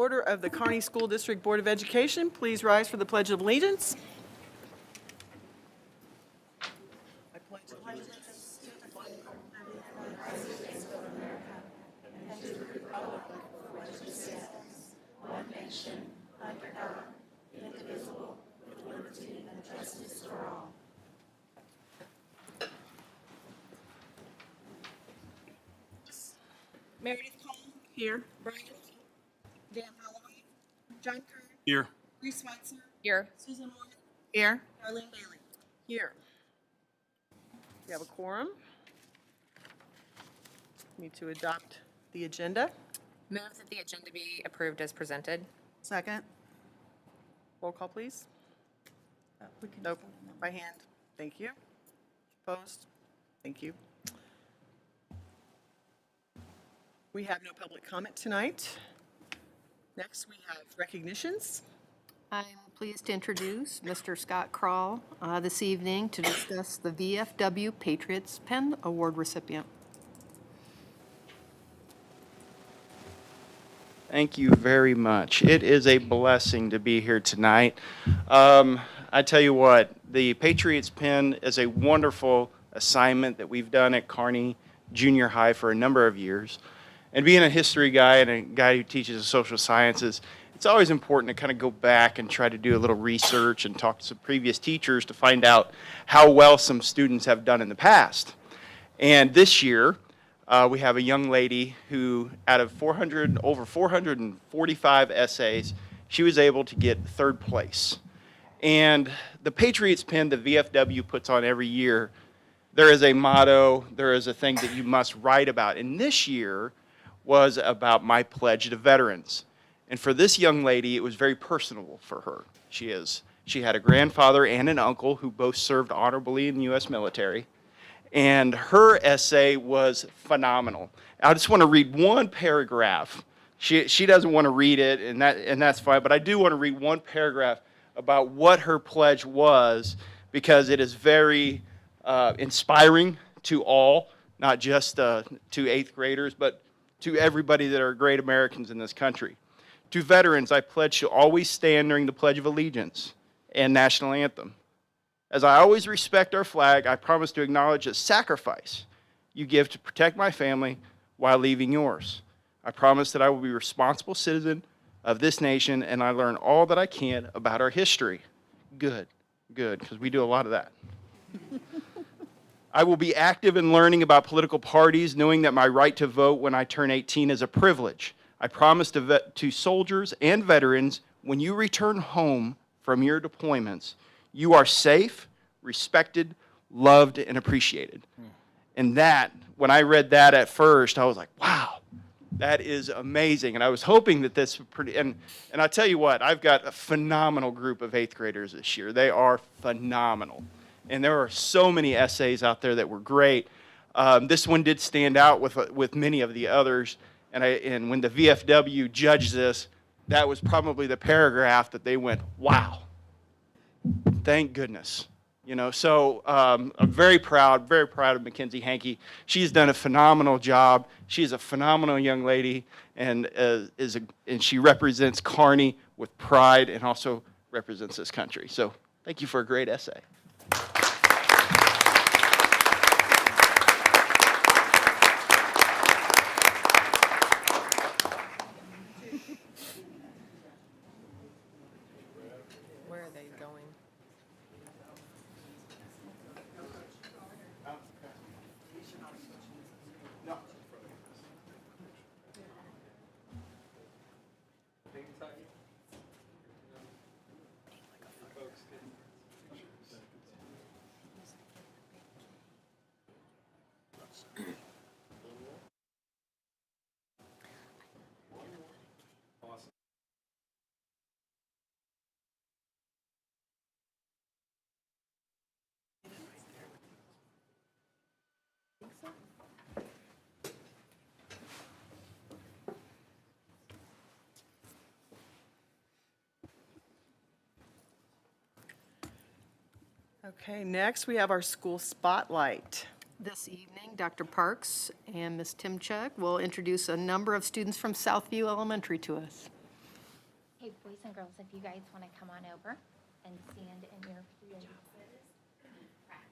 Order of the Kearney School District Board of Education, please rise for the Pledge of Allegiance. I pledge allegiance to the flag of the United States of America and to the republic for which it stands, one nation, under God, indivisible, with liberty and justice for all. Meredith Cole. Here. Brian. Dan Holloway. John Kerr. Here. Reese Switzer. Here. Susan Morgan. Here. Darlene Bailey. Here. We have a quorum. Need to adopt the agenda. Move that the agenda be approved as presented. Second. Roll call, please. Nope, by hand. Thank you. Opposed? Thank you. We have no public comment tonight. Next, we have recognitions. I'm pleased to introduce Mr. Scott Krall this evening to discuss the VFW Patriots Pen Award recipient. Thank you very much. It is a blessing to be here tonight. I tell you what, the Patriots Pen is a wonderful assignment that we've done at Kearney Junior High for a number of years. And being a history guy and a guy who teaches social sciences, it's always important to kind of go back and try to do a little research and talk to some previous teachers to find out how well some students have done in the past. And this year, we have a young lady who, out of over 445 essays, she was able to get third place. And the Patriots Pen the VFW puts on every year, there is a motto, there is a thing that you must write about. And this year was about my pledge to veterans. And for this young lady, it was very personal for her. She had a grandfather and an uncle who both served honorably in the U.S. military. And her essay was phenomenal. I just want to read one paragraph. She doesn't want to read it, and that's fine, but I do want to read one paragraph about what her pledge was, because it is very inspiring to all, not just to 8th graders, but to everybody that are great Americans in this country. To veterans, I pledge to always stand during the Pledge of Allegiance and National Anthem. As I always respect our flag, I promise to acknowledge the sacrifice you give to protect my family while leaving yours. I promise that I will be a responsible citizen of this nation, and I learn all that I can about our history. Good, because we do a lot of that. I will be active in learning about political parties, knowing that my right to vote when I turn 18 is a privilege. I promise to soldiers and veterans, when you return home from your deployments, you are safe, respected, loved, and appreciated. And that, when I read that at first, I was like, wow, that is amazing. And I was hoping that this would and I tell you what, I've got a phenomenal group of 8th graders this year. They are phenomenal. And there are so many essays out there that were great. This one did stand out with many of the others. And when the VFW judged this, that was probably the paragraph that they went, wow, thank goodness. You know, so I'm very proud of Mackenzie Hankey. She's done a phenomenal job. She's a phenomenal young lady, and she represents Kearney with pride and also represents this country. So thank you for a great essay. Where are they going? Okay, next we have our school spotlight. This evening, Dr. Parks and Ms. Timchuk will introduce a number of students from Southview Elementary to us. Hey, boys and girls, if you guys want to come on over and stand in your places. Practice.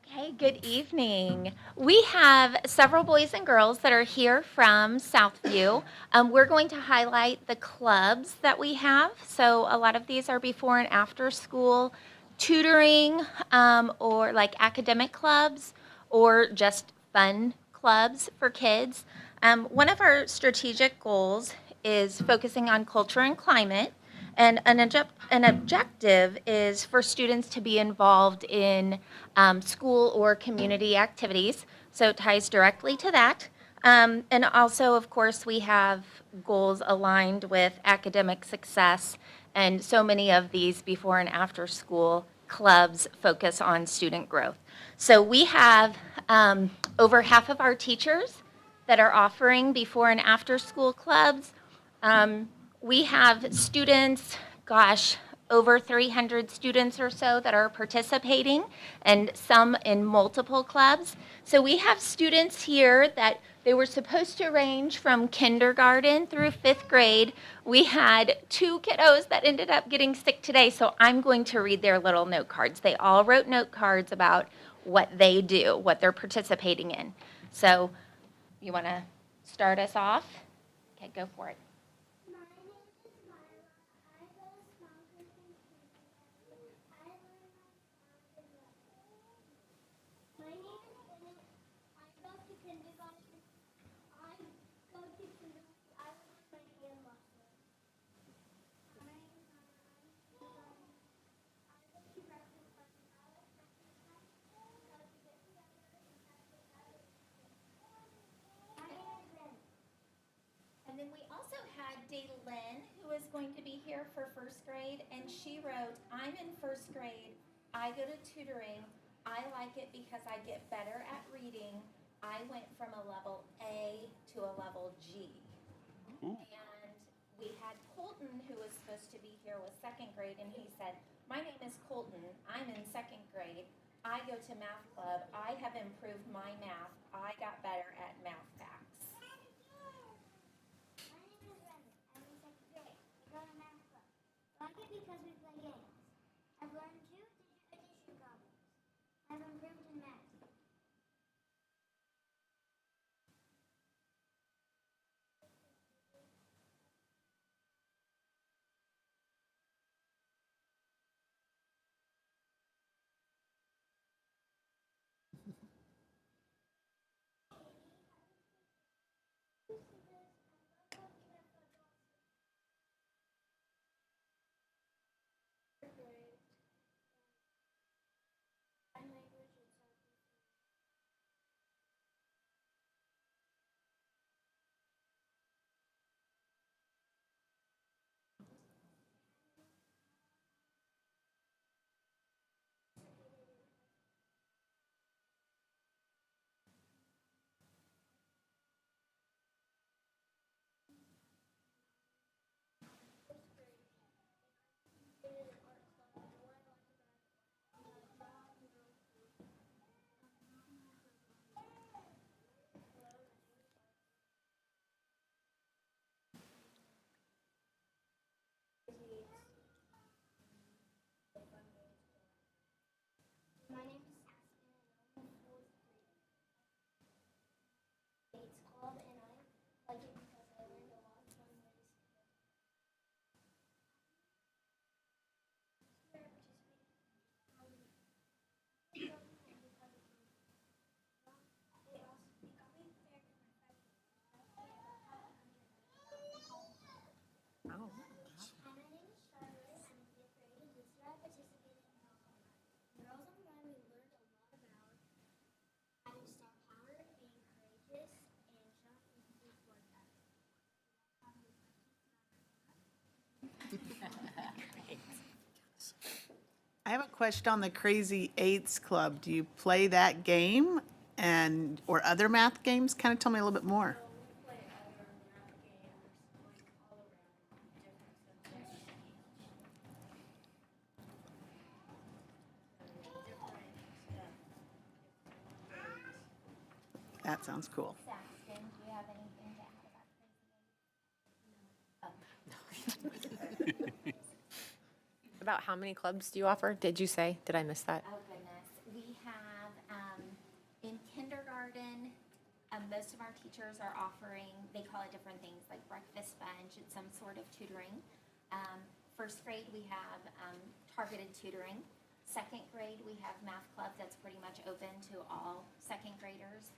Okay, good evening. We have several boys and girls that are here from Southview. We're going to highlight the clubs that we have. So a lot of these are before and after school tutoring, or like academic clubs, or just fun clubs for kids. One of our strategic goals is focusing on culture and climate. And an objective is for students to be involved in school or community activities. So it ties directly to that. And also, of course, we have goals aligned with academic success. And so many of these before and after school clubs focus on student growth. So we have over half of our teachers that are offering before and after school clubs. We have students, gosh, over 300 students or so that are participating, and some in multiple clubs. So we have students here that they were supposed to range from kindergarten through 5th grade. We had 2 kiddos that ended up getting sick today, so I'm going to read their little note cards. They all wrote note cards about what they do, what they're participating in. So you want to start us off? Okay, go for it. My name is Myla. I go to small group in kindergarten. I learn about sound and letters. My name is Bennett. I go to kindergarten. I go to kindergarten. I learn my hand muscles. My name is Myla. I'm kindergarten. I go to practice time. I like practice time because we get together and practice. I like my name is Bennett. And then we also had Daylin, who is going to be here for 1st grade, and she wrote, I'm in 1st grade, I go to tutoring, I like it because I get better at reading. I went from a level A to a level G. And we had Colton, who was supposed to be here with 2nd grade, and he said, my name is Colton, I'm in 2nd grade, I go to math club, I have improved my math, I got better at math facts. My name is Remy. I'm in second grade. We go to math club. I like it because we play games. I've learned 2 digit addition problems. I've improved in math. I have a question on the Crazy Eights Club. Do you play that game and or other math games? Kind of tell me a little bit more. That sounds cool. Saxton, do you have anything to add about Crazy About how many clubs do you offer? Did you say? Did I miss that? Oh, goodness. We have, in kindergarten, most of our teachers are offering, they call it different things, like breakfast bunch and some sort of tutoring. First grade, we have targeted tutoring. Second grade, we have math club that's pretty much open to all second graders.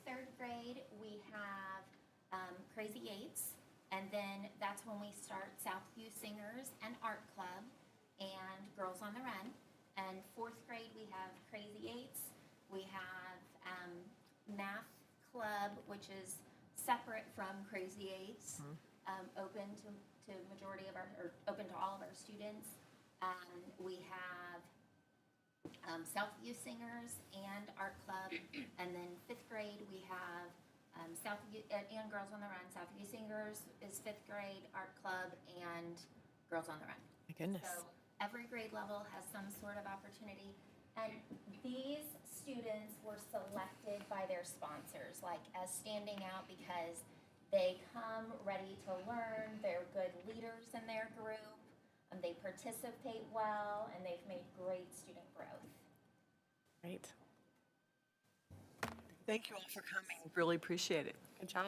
Third grade, we have Crazy Eights, and then that's when we start Southview Singers and Art Club and Girls on the Run. And fourth grade, we have Crazy Eights. We have Math Club, which is separate from Crazy Eights, open to majority of our, or open to all of our students. We have Southview Singers and Art Club, and then fifth grade we have Southview and Girls on the Run. Southview Singers is fifth grade, Art Club, and Girls on the Run. My goodness. So every grade level has some sort of opportunity. And these students were selected by their sponsors, like as standing out because they come ready to learn, they're good leaders in their group, and they participate well, and they've made great student growth. Great. Thank you all for coming. Really appreciate it. Good job.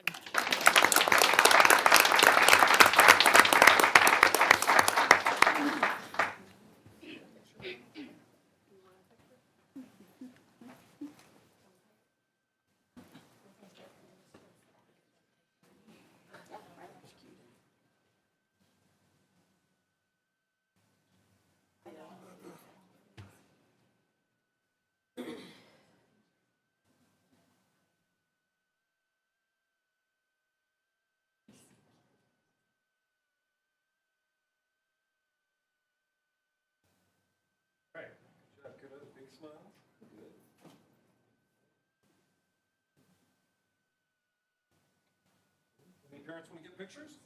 Right. Good job. Give it a big smile. Good. Any parents want to get pictures?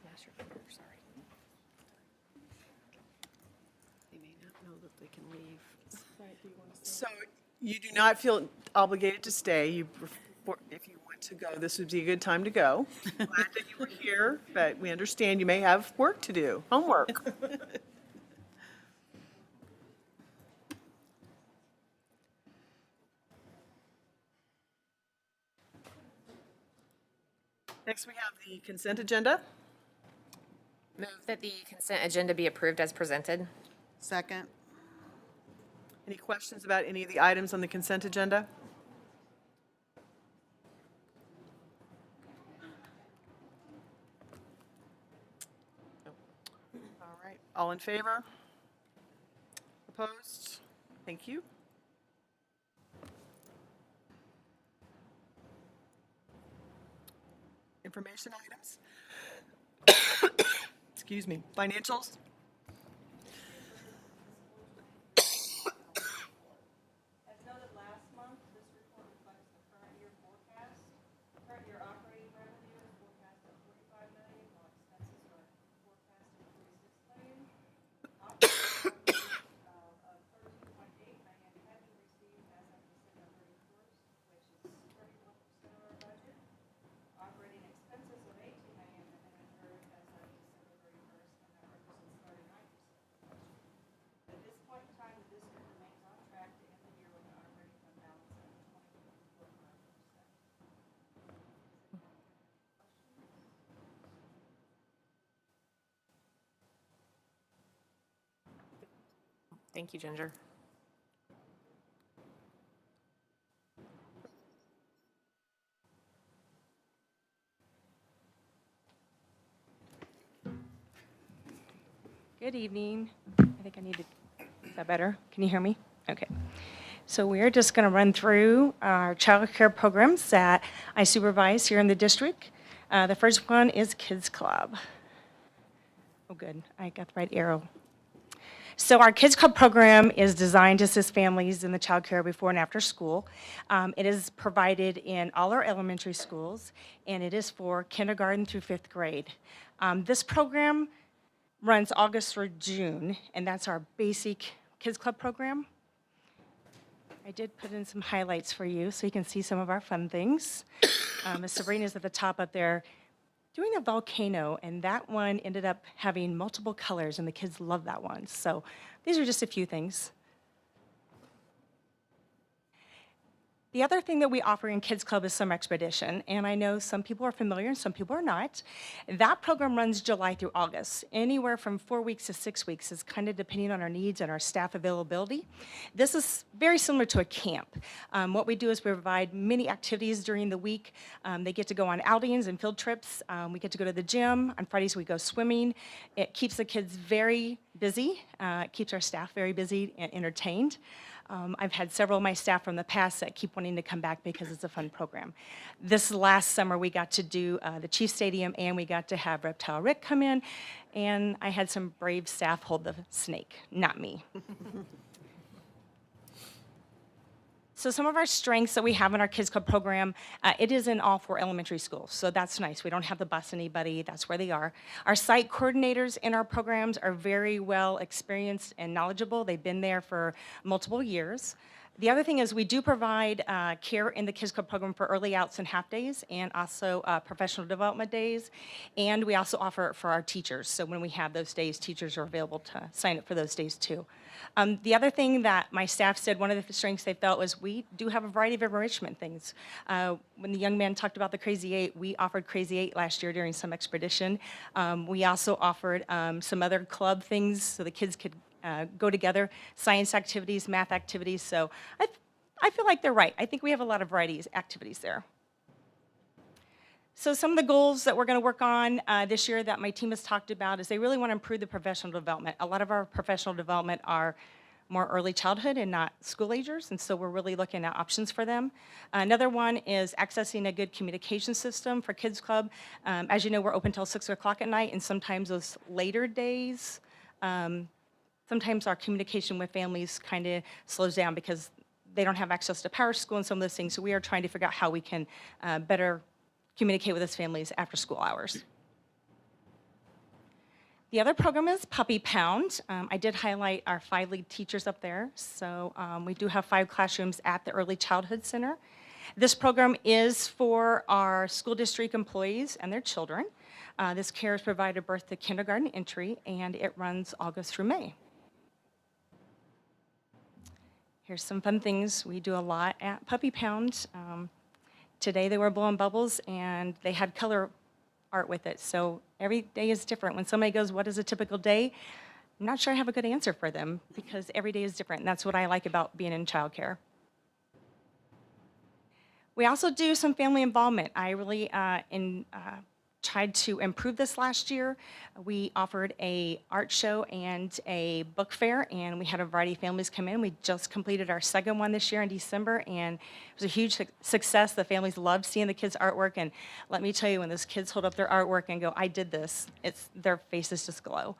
Smash your finger, sorry. They may not know that they can leave. So you do not feel obligated to stay. If you want to go, this would be a good time to go. Glad that you were here, but we understand you may have work to do, homework. Next, we have the consent agenda. Move that the consent agenda be approved as presented. Second. Any questions about any of the items on the consent agenda? All right, all in favor? Opposed? Thank you. Information items? Excuse me, financials? As noted last month, this report reflects the current year forecast. Current year operating revenue is forecast at $45 million, while expenses are forecast at $46 million. Operating revenue of $13.8 million had been received as of December 31st, which is 31% of our budget. Operating expenses of $18 million have been incurred as of December 31st, and that represents Thank you, Ginger. Good evening. I think I need to, is that better? Can you hear me? Okay. So we're just going to run through our child care programs that I supervise here in the district. The first one is Kids Club. Oh, good. I got the right arrow. So our Kids Club program is designed to assist families in the child care before and after school. It is provided in all our elementary schools, and it is for kindergarten through 5th grade. This program runs August through June, and that's our basic Kids Club program. I did put in some highlights for you so you can see some of our fun things. Miss Sabrina's at the top up there doing a volcano, and that one ended up having multiple colors, and the kids love that one. So these are just a few things. The other thing that we offer in Kids Club is Summer Expedition, and I know some people are familiar and some people are not. That program runs July through August. Anywhere from 4 weeks to 6 weeks is kind of depending on our needs and our staff availability. This is very similar to a camp. What we do is we provide many activities during the week. They get to go on outings and field trips. We get to go to the gym. On Fridays we go swimming. It keeps the kids very busy. It keeps our staff very busy and entertained. I've had several of my staff from the past that keep wanting to come back because it's a fun program. This last summer, we got to do the Chief Stadium, and we got to have Reptile Rick come in, and I had some brave staff hold the snake, not me. So some of our strengths that we have in our Kids Club program, it is in all 4 elementary schools, so that's nice. We don't have to bus anybody, that's where they are. Our site coordinators in our programs are very well experienced and knowledgeable. They've been there for multiple years. The other thing is we do provide care in the Kids Club program for early outs and half days, and also professional development days. And we also offer it for our teachers. So when we have those days, teachers are available to sign up for those days too. The other thing that my staff said, one of the strengths they felt was we do have a variety of enrichment things. When the young man talked about the Crazy 8, we offered Crazy 8 last year during some expedition. We also offered some other club things so the kids could go together, science activities, math activities. So I feel like they're right. I think we have a lot of varieties activities there. So some of the goals that we're going to work on this year that my team has talked about is they really want to improve the professional development. A lot of our professional development are more early childhood and not school agers, and so we're really looking at options for them. Another one is accessing a good communication system for Kids Club. As you know, we're open till 6 o'clock at night, and sometimes those later days, sometimes our communication with families kind of slows down because they don't have access to Power School and some of those things. So we are trying to figure out how we can better communicate with those families after school hours. The other program is Puppy Pound. I did highlight our 5 lead teachers up there. So we do have 5 classrooms at the Early Childhood Center. This program is for our school district employees and their children. This care is provided birth to kindergarten entry, and it runs August through May. Here's some fun things. We do a lot at Puppy Pound. Today they were blowing bubbles, and they had color art with it. So every day is different. When somebody goes, what is a typical day? I'm not sure I have a good answer for them because every day is different. And that's what I like about being in childcare. We also do some family involvement. I really tried to improve this last year. We offered a art show and a book fair, and we had a variety of families come in. We just completed our second one this year in December, and it was a huge success. The families loved seeing the kids' artwork, and let me tell you, when those kids hold up their artwork and go, I did this, their faces just glow.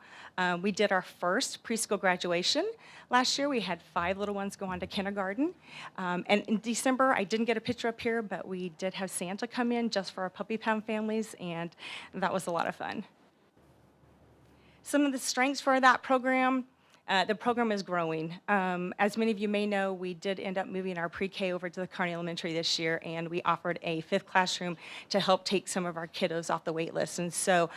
We did our first preschool graduation last year. We had 5 little ones go on to kindergarten. And in December, I didn't get a picture up here, but we did have Santa come in just for our Puppy Pound families, and that was a lot of fun. Some of the strengths for that program, the program is growing. As many of you may know, we did end up moving our pre-K over to the Kearney Elementary this year, and we offered a 5th classroom to help take some of our kiddos off the wait list. And so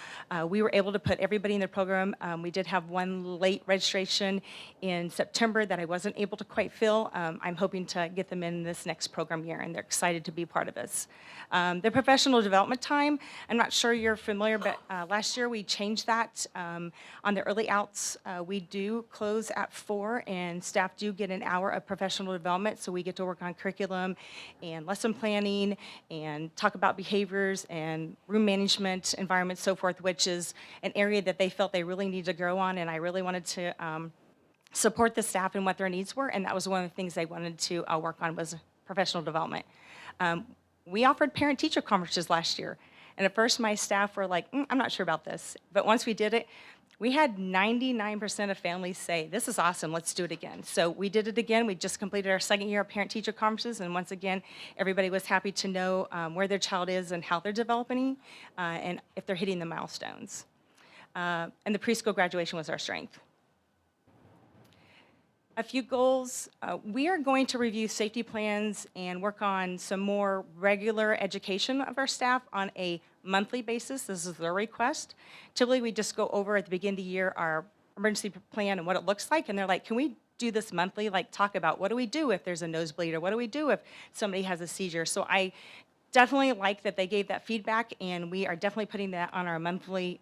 we were able to put everybody in the program. We did have one late registration in September that I wasn't able to quite fill. I'm hoping to get them in this next program year, and they're excited to be part of this. The professional development time, I'm not sure you're familiar, but last year we changed that. On the early outs, we do close at 4, and staff do get an hour of professional development, so we get to work on curriculum and lesson planning and talk about behaviors and room management, environment, so forth, which is an area that they felt they really need to grow on, and I really wanted to support the staff and what their needs were, and that was one of the things they wanted to work on was professional development. We offered parent-teacher conferences last year, and at first my staff were like, I'm not sure about this, but once we did it, we had 99% of families say, this is awesome, let's do it again. So we did it again. We just completed our second year of parent-teacher conferences, and once again, everybody was happy to know where their child is and how they're developing, and if they're hitting the milestones. And the preschool graduation was our strength. A few goals. We are going to review safety plans and work on some more regular education of our staff on a monthly basis. This is their request. Typically, we just go over at the beginning of the year our emergency plan and what it looks like, and they're like, can we do this monthly? Like, talk about what do we do if there's a nosebleed, or what do we do if somebody has a seizure? So I definitely like that they gave that feedback, and we are definitely putting that on our monthly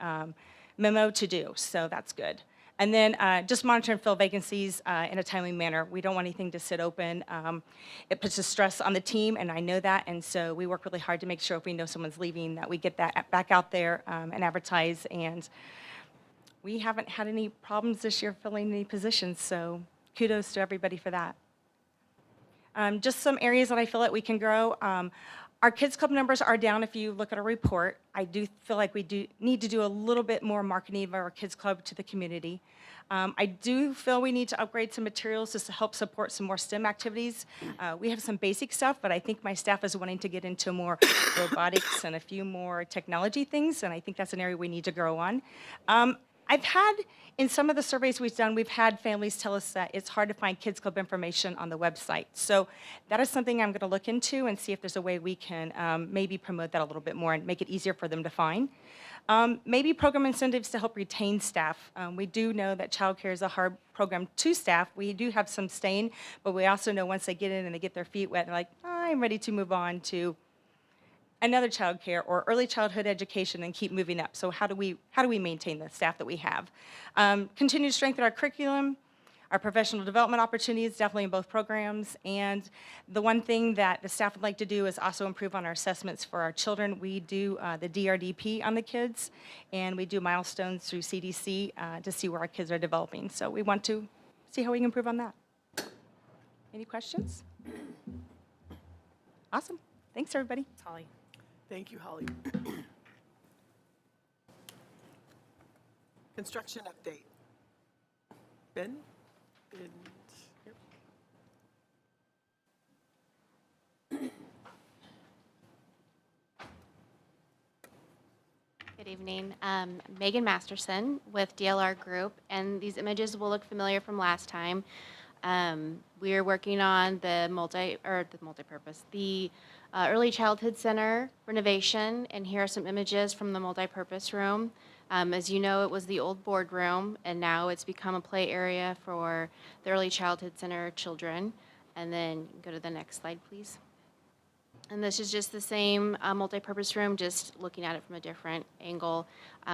memo to do, so that's good. And then just monitor and fill vacancies in a timely manner. We don't want anything to sit open. It puts a stress on the team, and I know that, and so we work really hard to make sure if we know someone's leaving that we get that back out there and advertise, and we haven't had any problems this year filling any positions, so kudos to everybody for that. Just some areas that I feel that we can grow. Our Kids Club numbers are down if you look at our report. I do feel like we do need to do a little bit more marketing of our Kids Club to the community. I do feel we need to upgrade some materials just to help support some more STEM activities. We have some basic stuff, but I think my staff is wanting to get into more robotics and a few more technology things, and I think that's an area we need to grow on. I've had, in some of the surveys we've done, we've had families tell us that it's hard to find Kids Club information on the website. So that is something I'm going to look into and see if there's a way we can maybe promote that a little bit more and make it easier for them to find. Maybe program incentives to help retain staff. We do know that childcare is a hard program to staff. We do have some staying, but we also know once they get in and they get their feet wet, they're like, I'm ready to move on to another child care or early childhood education and keep moving up. So how do we maintain the staff that we have? Continue to strengthen our curriculum, our professional development opportunities, definitely in both programs. And the one thing that the staff would like to do is also improve on our assessments for our children. We do the DRDP on the kids, and we do milestones through CDC to see where our kids are developing. So we want to see how we can improve on that. Any questions? Awesome. Thanks, everybody. Holly. Thank you, Holly. Construction update. Ben? And, yep. Good evening. Megan Masterson with DLR Group, and these images will look familiar from last time. We are working on the Early Childhood Center renovation, and here are some images from the multipurpose room. As you know, it was the old boardroom, and now it's become a play area for the Early Childhood Center children. And then go to the next slide, please. And this is just the same multipurpose room, just looking at it from a different angle.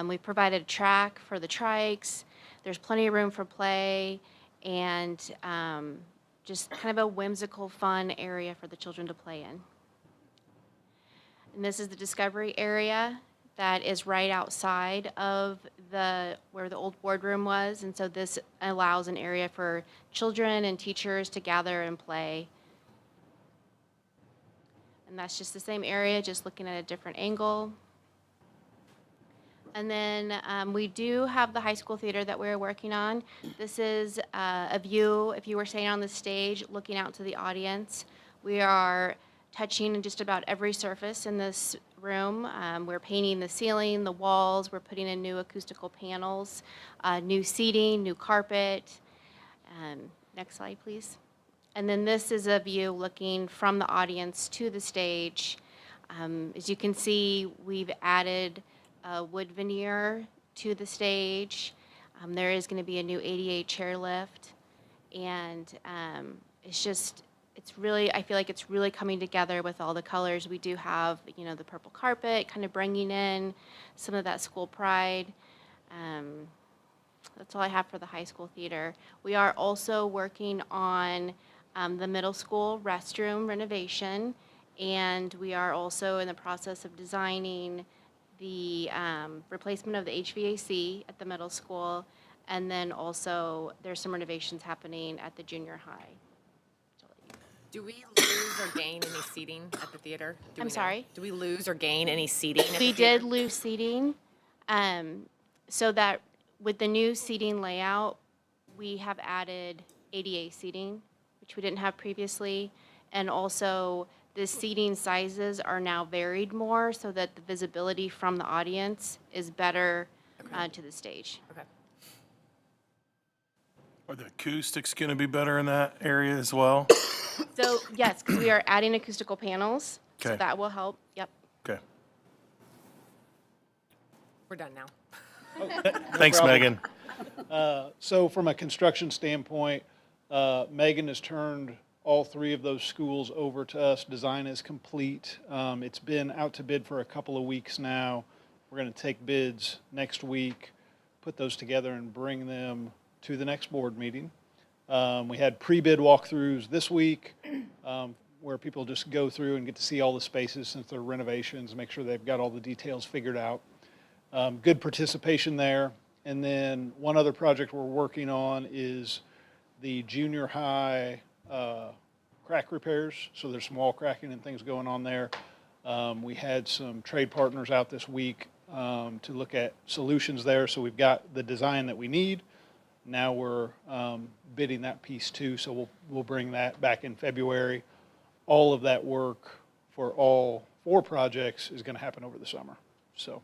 We've provided a track for the trikes. There's plenty of room for play, and just kind of a whimsical, fun area for the children to play in. And this is the discovery area that is right outside of where the old boardroom was, and so this allows an area for children and teachers to gather and play. And that's just the same area, just looking at a different angle. And then we do have the high school theater that we're working on. This is a view, if you were staying on the stage, looking out to the audience. We are touching just about every surface in this room. We're painting the ceiling, the walls. We're putting in new acoustical panels, new seating, new carpet. Next slide, please. And then this is a view looking from the audience to the stage. As you can see, we've added wood veneer to the stage. There is going to be a new ADA chairlift, and it's really, I feel like it's really coming together with all the colors. We do have, the purple carpet, kind of bringing in some of that school pride. That's all I have for the high school theater. We are also working on the middle school restroom renovation, and we are also in the process of designing the replacement of the HVAC at the middle school, and then also there's some renovations happening at the junior high. Do we lose or gain any seating at the theater? Do I'm we know? sorry? Do we lose or gain any seating at the We theater? did lose seating, so that with the new seating layout, we have added ADA seating, which we didn't have previously. And also, the seating sizes are now varied more so that the visibility from the audience is better to the stage. Okay. Are the acoustics going to be better in that area as well? So, yes, because we are adding acoustical panels, so Okay. that will help. Yep. Okay. We're done now. Thanks, problem. Megan. So from a construction standpoint, Megan has turned all three of those schools over to us. Design is complete. It's been out to bid for a couple of weeks now. We're going to take bids next week, put those together and bring them to the next board meeting. We had pre-bid walkthroughs this week where people just go through and get to see all the spaces since they're renovations, make sure they've got all the details figured out. Good participation there. And then one other project we're working on is the junior high crack repairs. So there's some wall cracking and things going on there. We had some trade partners out this week to look at solutions there. So we've got the design that we need. Now we're bidding that piece too. So we'll bring that back in February. All of that work for all 4 projects is going to happen over the summer. So.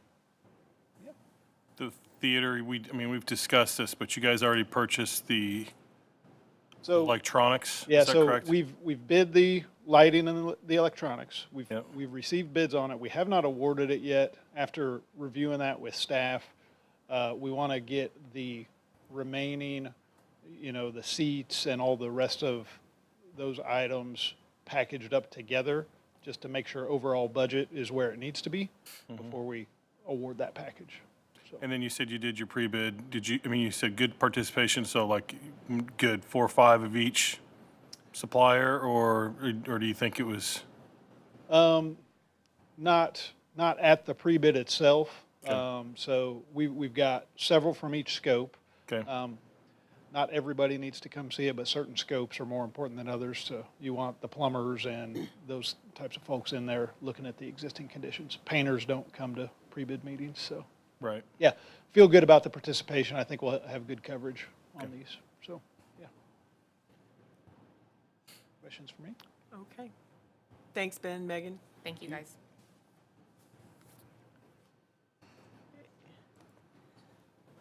The theater, we've discussed this, but you guys already purchased the So electronics, yeah, is that so correct? we've bid the lighting and the electronics. Yep. We've received bids on it. We have not awarded it yet. After reviewing that with staff, we want to get the remaining, the seats and all the rest of those items packaged up together, just to make sure overall budget is where it needs to be before we award that package. And then you said you did your pre-bid. You said good participation, so like good 4 or 5 of each supplier, or do you think it was? Not at the pre-bid itself. Okay. So we've got several from each scope. Okay. Not everybody needs to come see it, but certain scopes are more important than others. So you want the plumbers and those types of folks in there looking at the existing conditions. Painters don't come to pre-bid meetings, so. Right. Yeah, feel good about the participation. I think we'll have good coverage on these, so, yeah. Questions for me? Okay. Thanks, Ben, Megan. Thank you, guys.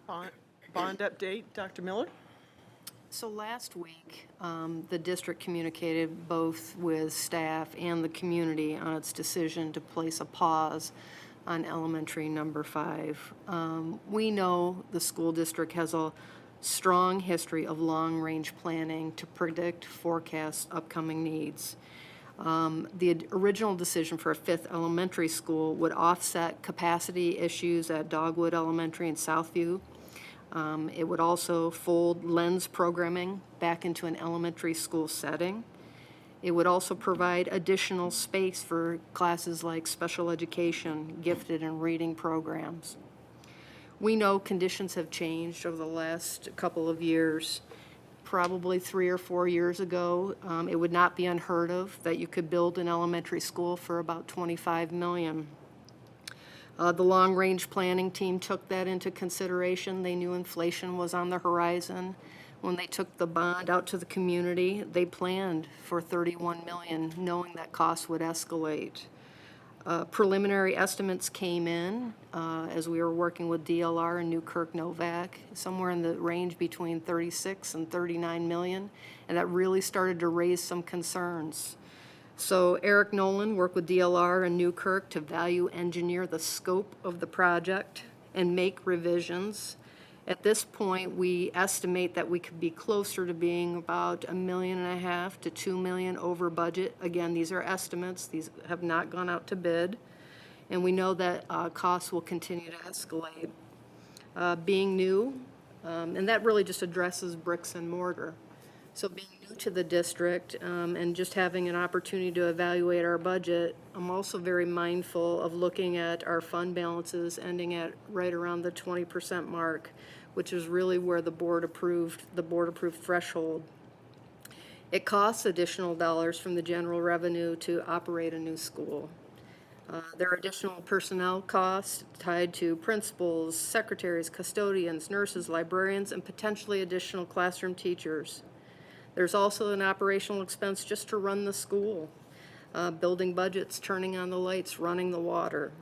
Bond update, Dr. Miller? So last week, the district communicated both with staff and the community on its decision to place a pause on elementary number 5. We know the school district has a strong history of long-range planning to predict, forecast upcoming needs. The original decision for a 5th elementary school would offset capacity issues at Dogwood Elementary and Southview. It would also fold lens programming back into an elementary school setting. It would also provide additional space for classes like special education, gifted, and reading programs. We know conditions have changed over the last couple of years. Probably 3 or 4 years ago, it would not be unheard of that you could build an elementary school for about $25 million. The long-range planning team took that into consideration. They knew inflation was on the horizon. When they took the bond out to the community, they planned for $31 million, knowing that costs would escalate. Preliminary estimates came in as we were working with DLR and Newkirk Novak, somewhere in the range between 36 and 39 million, and that really started to raise some concerns. So Eric Nolan worked with DLR and Newkirk to value engineer the scope of the project and make revisions. At this point, we estimate that we could be closer to being about $1.5 million to $2 million over budget. Again, these are estimates. These have not gone out to bid. And we know that costs will continue to escalate. Being new, And that really just addresses bricks and mortar. So being new to the district and just having an opportunity to evaluate our budget, I'm also very mindful of looking at our fund balances ending at right around the 20% mark, which is really where the board approved threshold. It costs additional dollars from the general revenue to operate a new school. There are additional personnel costs tied to principals, secretaries, custodians, nurses, librarians, and potentially additional classroom teachers. There's also an operational expense just to run the school, building budgets, turning on the lights, running the water.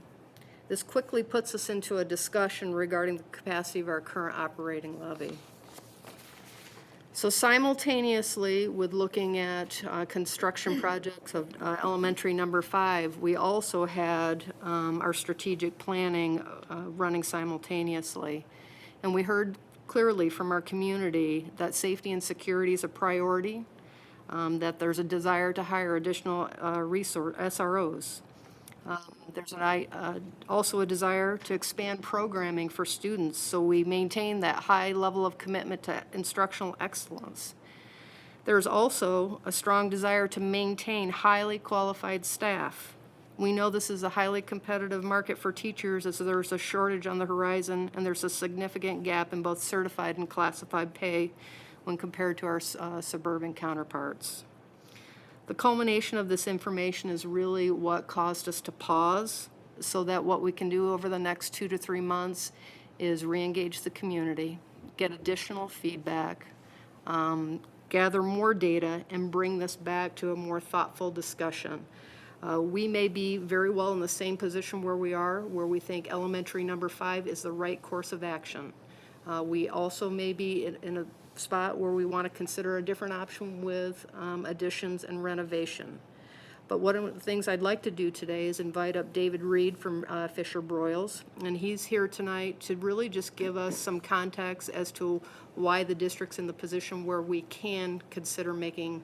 This quickly puts us into a discussion regarding the capacity of our current operating levy. So simultaneously with looking at construction projects of elementary number 5, we also had our strategic planning running simultaneously. And we heard clearly from our community that safety and security is a priority, that there's a desire to hire additional SROs. There's also a desire to expand programming for students so we maintain that high level of commitment to instructional excellence. There's also a strong desire to maintain highly qualified staff. We know this is a highly competitive market for teachers as there's a shortage on the horizon and there's a significant gap in both certified and classified pay when compared to our suburban counterparts. The culmination of this information is really what caused us to pause so that what we can do over the next 2 to 3 months is re-engage the community, get additional feedback, gather more data, and bring this back to a more thoughtful discussion. We may be very well in the same position where we are, where we think elementary number 5 is the right course of action. We also may be in a spot where we want to consider a different option with additions and renovation. But one of the things I'd like to do today is invite up David Reed from Fisher Broyles, and he's here tonight to really just give us some context as to why the district's in the position where we can consider making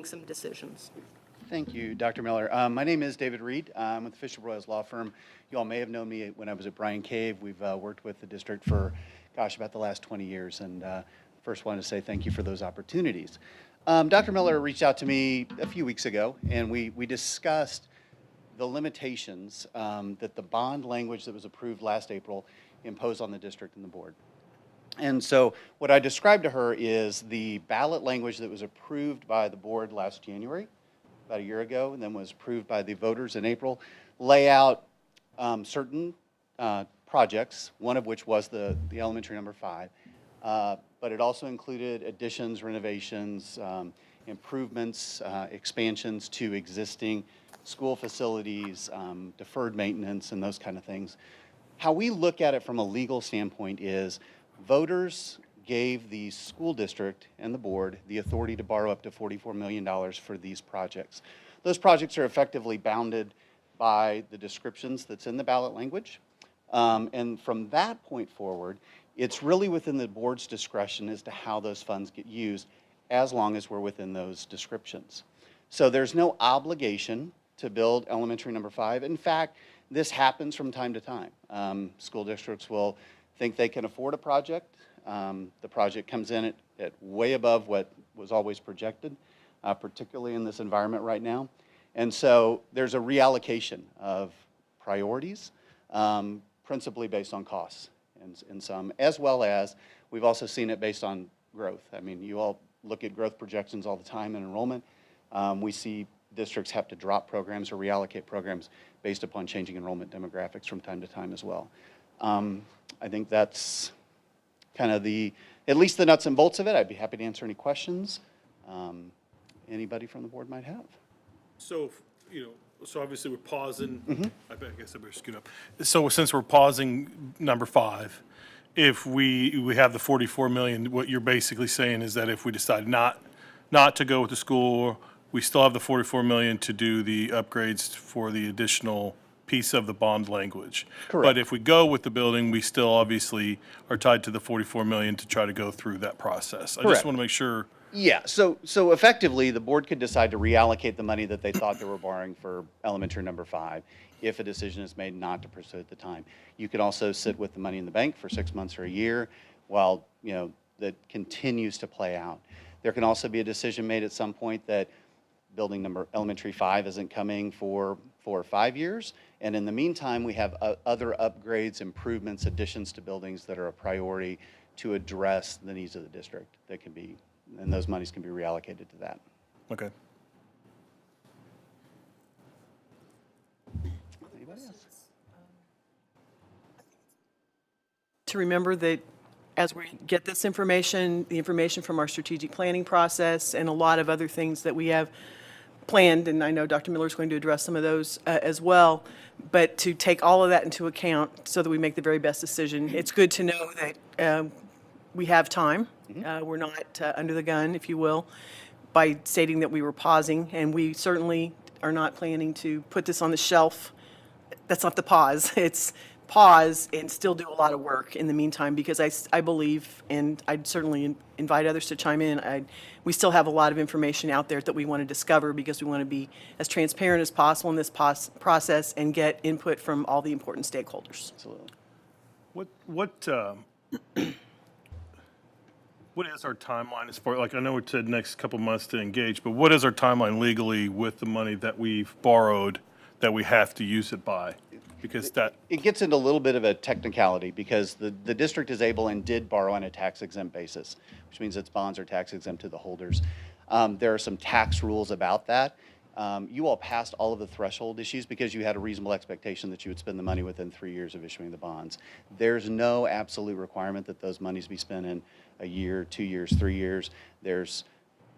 some decisions. Thank you, Dr. Miller. My name is David Reed. I'm with the Fisher Broyles Law Firm. You all may have known me when I was at Bryan Cave. We've worked with the district for, gosh, about the last 20 years, and first wanted to say thank you for those opportunities. Dr. Miller reached out to me a few weeks ago, and we discussed the limitations that the bond language that was approved last April imposed on the district and the board. And so what I described to her is the ballot language that was approved by the board last January, about a year ago, and then was approved by the voters in April, lay out certain projects, one of which was the elementary number 5. But it also included additions, renovations, improvements, expansions to existing school facilities, deferred maintenance, and those kind of things. How we look at it from a legal standpoint is voters gave the school district and the board the authority to borrow up to $44 million for these projects. Those projects are effectively bounded by the descriptions that's in the ballot language. And from that point forward, it's really within the board's discretion as to how those funds get used, as long as we're within those descriptions. So there's no obligation to build elementary number 5. In fact, this happens from time to time. School districts will think they can afford a project. The project comes in at way above what was always projected, particularly in this environment right now. And so there's a reallocation of priorities, principally based on costs. In some, as well as we've also seen it based on growth. I mean, you all look at growth projections all the time in enrollment. We see districts have to drop programs or reallocate programs based upon changing enrollment demographics from time to time as well. I think that's kind of at least the nuts and bolts of it. I'd be happy to answer any questions anybody from the board might have. So, so obviously we're pausing. I guess I better scoot up. So since we're pausing number 5, if we have the 44 million, what you're basically saying is that if we decide not to go with the school, we still have the 44 million to do the upgrades for the additional piece of the bond language. Correct. But if we go with the building, we still obviously are tied to the 44 million to try to go through that process. I Correct. just want to make sure. Yeah, so effectively, the board could decide to reallocate the money that they thought they were borrowing for elementary number 5 if a decision is made not to pursue at the time. You could also sit with the money in the bank for 6 months or a year. while, that continues to play out. There can also be a decision made at some point that elementary 5 isn't coming for 4 or 5 years. And in the meantime, we have other upgrades, improvements, additions to buildings that are a priority to address the needs of the district that can be, and those monies can be reallocated to that. Okay. Anybody else? To remember that as we get this information, the information from our strategic planning process and a lot of other things that we have planned, and I know Dr. Miller is going to address some of those as well, but to take all of that into account so that we make the very best decision. It's good to know that we have time. We're not under the gun, if you will, by stating that we were pausing, and we certainly are not planning to put this on the shelf. That's not the pause. It's pause and still do a lot of work in the meantime, because I believe, and I'd certainly invite others to chime in, we still have a lot of information out there that we want to discover, because we want to be as transparent as possible in this process and get input from all the important stakeholders. Absolutely. What is our timeline as far, like, I know it said next couple months to engage, but what is our timeline legally with the money that we've borrowed that we have to use it by? Because It gets into a little bit of a technicality, because the district is able and did borrow on a tax exempt basis, which means its bonds are tax exempt to the holders. There are some tax rules about that. You all passed all of the threshold issues because you had a reasonable expectation that you would spend the money within 3 years of issuing the bonds. There's no absolute requirement that those monies be spent in a year, 2 years, 3 years. There's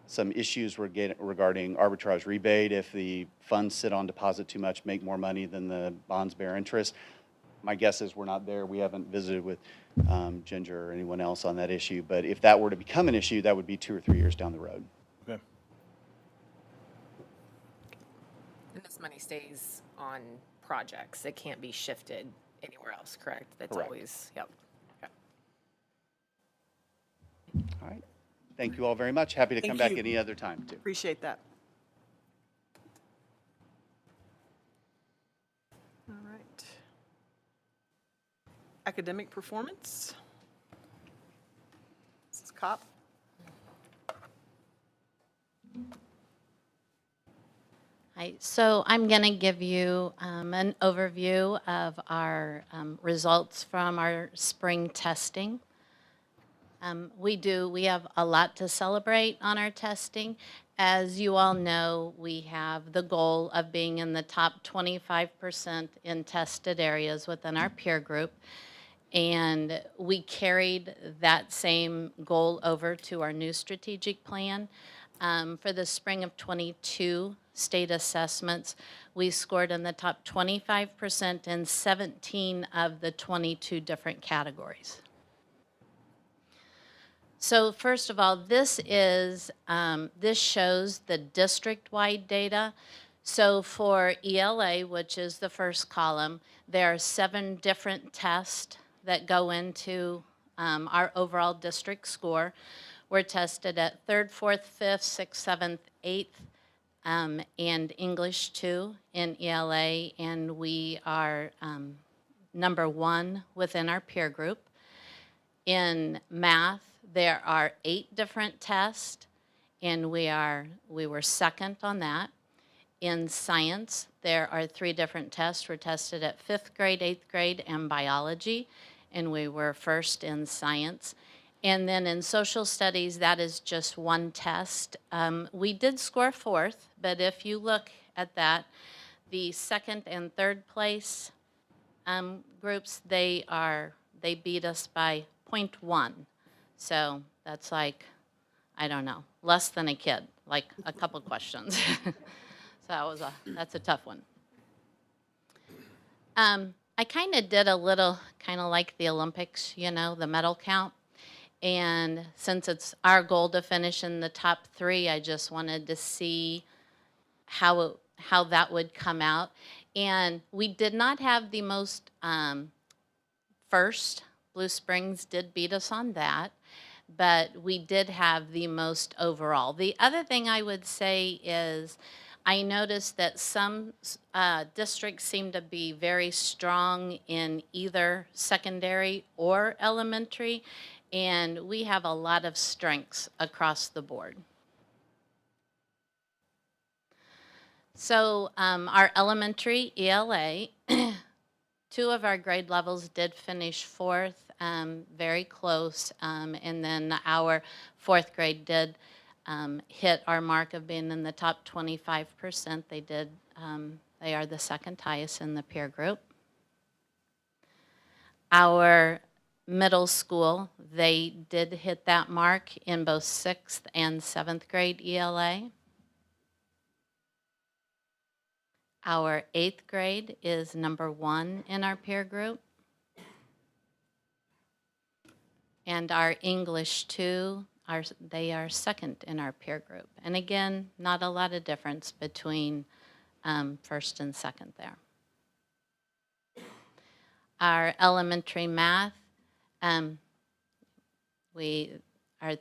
some issues regarding arbitrage rebate. If the funds sit on deposit too much, make more money than the bonds bear interest. My guess is we're not there. We haven't visited with Ginger or anyone else on that issue. But if that were to become an issue, that would be 2 or 3 years down the road. okay. And this money stays on projects. It can't be shifted anywhere else, correct? That's Correct. always, yep. Okay. All right. Thank you all very much. Happy to come Thank back you. any other time, too. Appreciate that. All right. Academic performance. Mrs. Kopp. Hi, so I'm going to give you an overview of our results from our spring testing. We have a lot to celebrate on our testing. As you all know, we have the goal of being in the top 25% in tested areas within our peer group. And we carried that same goal over to our new strategic plan. For the spring of 22 state assessments, we scored in the top 25% in 17 of the 22 different categories. So first of all, this shows the district-wide data. So for ELA, which is the first column, there are 7 different tests that go into our overall district score. We're tested at 3rd, 4th, 5th, 6th, 7th, 8th, and English 2 in ELA, and we are number 1 within our peer group. In math, there are 8 different tests, and we were second on that. In science, there are 3 different tests. We're tested at 5th grade, 8th grade, and biology, and we were first in science. And then in social studies, that is just 1 test. We did score 4th, but if you look at that, the 2nd and 3rd place groups, they beat us by 0.1. So that's like, I don't know, less than a kid, like a couple questions. So that's a tough one. I kind of did a little, kind of like the Olympics, the medal count. And since it's our goal to finish in the top 3, I just wanted to see how that would come out. And we did not have the most first. Blue Springs did beat us on that, but we did have the most overall. The other thing I would say is I noticed that some districts seem to be very strong in either secondary or elementary, And we have a lot of strengths across the board. So our elementary ELA, 2 of our grade levels did finish 4th, very close. And then our 4th grade did hit our mark of being in the top 25%. They are the second highest in the peer group. Our middle school, they did hit that mark in both 6th and 7th grade ELA. Our 8th grade is number 1 in our peer group. And our English 2, they are second in our peer group. And again, not a lot of difference between first and second there. Our elementary math, our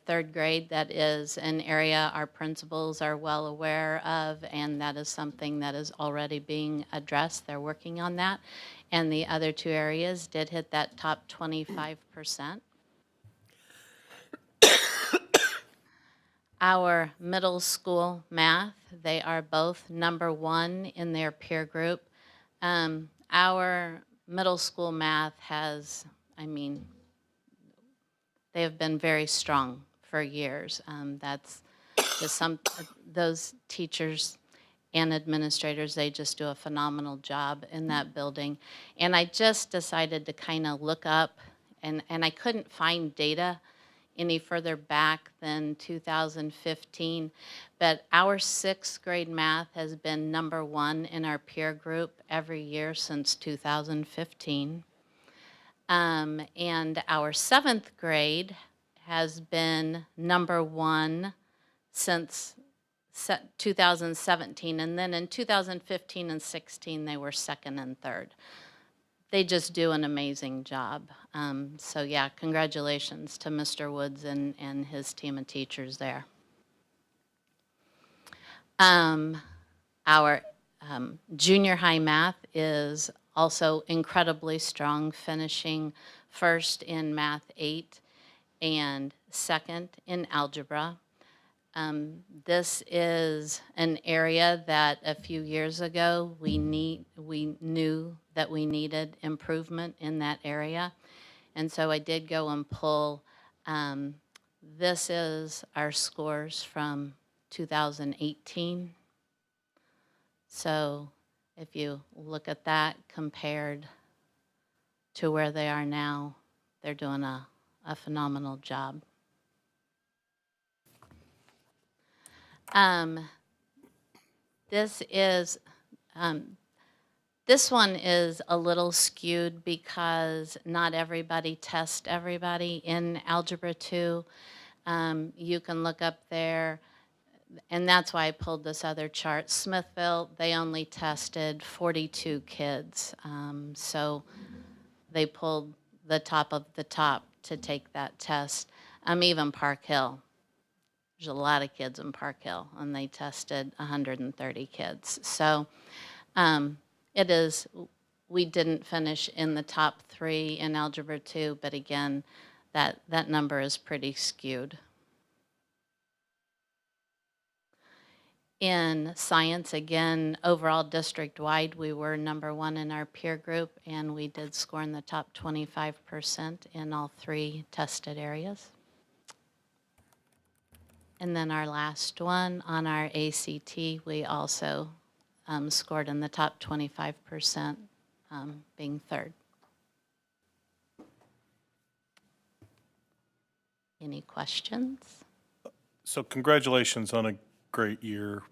3rd grade, that is an area our principals are well aware of, and that is something that is already being addressed. They're working on that. And the other 2 areas did hit that top 25%. Our middle school math, they are both number 1 in their peer group. Our middle school math has, they have been very strong for years. That's just those teachers and administrators, they just do a phenomenal job in that building. And I just decided to kind of look up, and I couldn't find data any further back than 2015, but our 6th grade math has been number 1 in our peer group every year since 2015. And our 7th grade has been number 1 since 2017, and then in 2015 and 16 they were 2nd and 3rd. They just do an amazing job. So yeah, congratulations to Mr. Woods and his team of teachers there. Our junior high math is also incredibly strong, finishing 1st in Math 8 and 2nd in algebra. This is an area that a few years ago we knew that we needed improvement in that area. And so I did go and pull, this is our scores from 2018. So if you look at that compared to where they are now, they're doing a phenomenal job. This one is a little skewed because not everybody tests everybody in Algebra 2. You can look up there, and that's why I pulled this other chart. Smithville, they only tested 42 kids. So they pulled the top of the top to take that test. Even Park Hill. There's a lot of kids in Park Hill, and they tested 130 kids. So we didn't finish in the top 3 in Algebra 2, but again, that number is pretty skewed. In science, again, overall district-wide, we were number 1 in our peer group, and we did score in the top 25% in all 3 tested areas. And then our last one, on our ACT, we also scored in the top 25%, being 3rd. Any questions? So congratulations on a great year,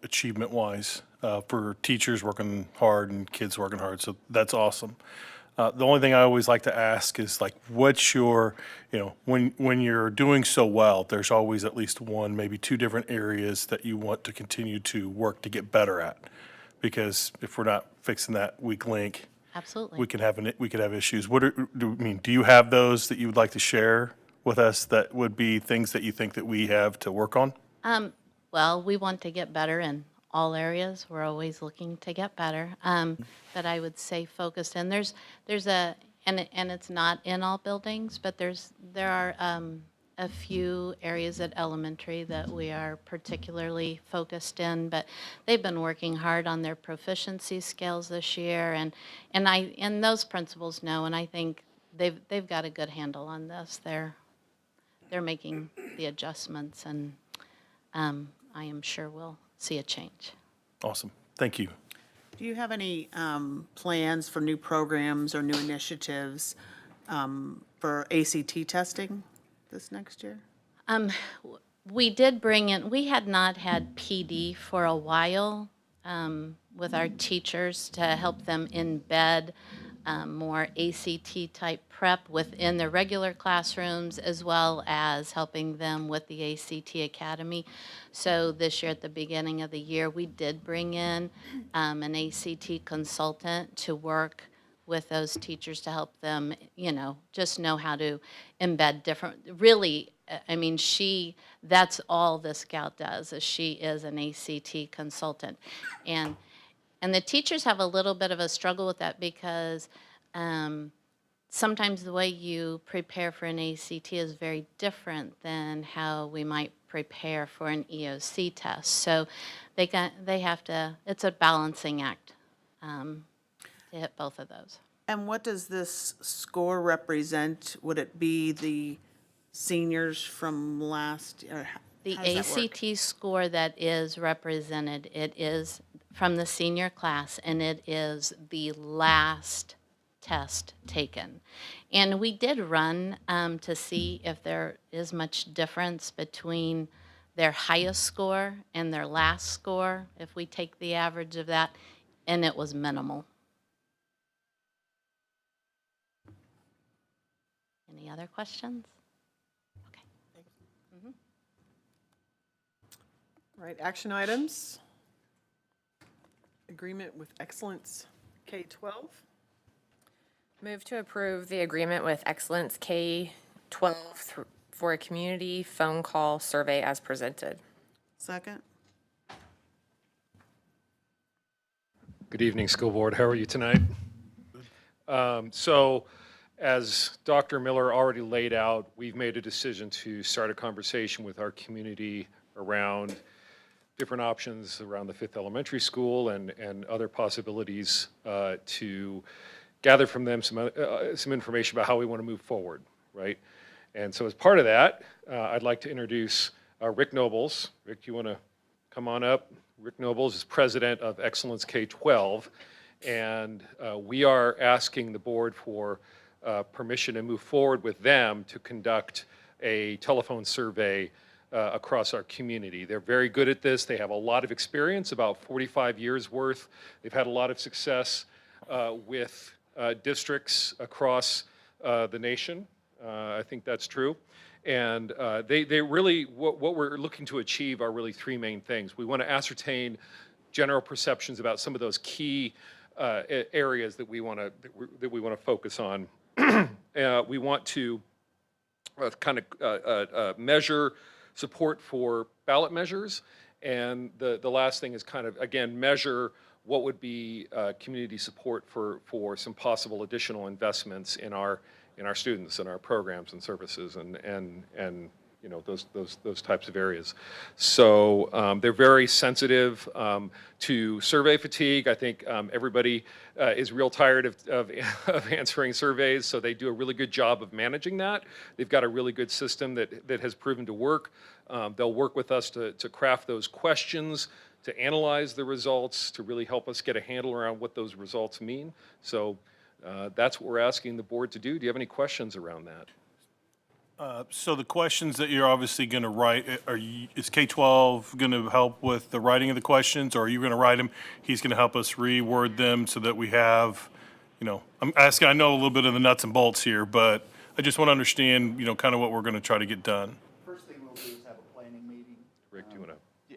achievement-wise, for teachers working hard and kids working hard. So that's awesome. The only thing I always like to ask is, like, what's your, when you're doing so well, there's always at least 1, maybe 2 different areas that you want to continue to work to get better at. Because if we're not fixing that weak link, Absolutely. we could have issues. Do you have those that you would like to share with us that would be things that you think that we have to work on? Well, we want to get better in all areas. We're always looking to get better. But I would say focused, and there's a and it's not in all buildings, but there are a few areas at elementary that we are particularly focused in, but they've been working hard on their proficiency scales this year, and those principals know, and I think they've got a good handle on this. They're making the adjustments, and I am sure we'll see a change. Awesome. Thank you. Do you have any plans for new programs or new initiatives for ACT testing this next year? We did bring in, we had not had PD for a while with our teachers to help them embed more ACT type prep within their regular classrooms, as well as helping them with the ACT Academy. So this year at the beginning of the year, we did bring in an ACT consultant to work with those teachers to help them, just know how to embed different, really, I mean, that's all this gal does, is she is an ACT consultant. And the teachers have a little bit of a struggle with that because sometimes the way you prepare for an ACT is very different than how we might prepare for an EOC test. So they have to, it's a balancing act to hit both of those. And what does this score represent? Would it be the seniors from last, or The how does that work? ACT score that is represented, it is from the senior class, and it is the last test taken. And we did run to see if there is much difference between their highest score and their last score, if we take the average of that, and it was minimal. Any other questions? All right, action items. Agreement with Excellence K-12. Move to approve the agreement with Excellence K-12 for a community phone call survey as presented. Second. Good evening, school board. How are you tonight? So, as Dr. Miller already laid out, we've made a decision to start a conversation with our community around different options around the 5th Elementary School and other possibilities to gather from them some information about how we want to move forward, right? And so as part of that, I'd like to introduce Rick Nobles. Rick, you want to come on up? Rick Nobles is president of Excellence K-12, and we are asking the board for permission to move forward with them to conduct a telephone survey across our community. They're very good at this. They have a lot of experience, about 45 years worth. They've had a lot of success with districts across the nation. I think that's true. And they really, what we're looking to achieve are really three main things. We want to ascertain general perceptions about some of those key areas that we want to focus on. We want to kind of measure support for ballot measures, and the last thing is kind of, again, measure what would be community support for some possible additional investments in our students and our programs and services and you know, those types of areas. So they're very sensitive to survey fatigue. I think everybody is real tired of answering surveys, so they do a really good job of managing that. They've got a really good system that has proven to work. They'll work with us to craft those questions, to analyze the results, to really help us get a handle around what those results mean. So that's what we're asking the board to do. Do you have any questions around that? So the questions that you're obviously going to write, is K-12 going to help with the writing of the questions, or are you going to write them? He's going to help us reword them so that we have, you know, I'm asking, I know a little bit of the nuts and bolts here, but I just want to understand, you know, kind of what we're going to try to get done. First thing we'll do is have a planning meeting. Rick, do you want to?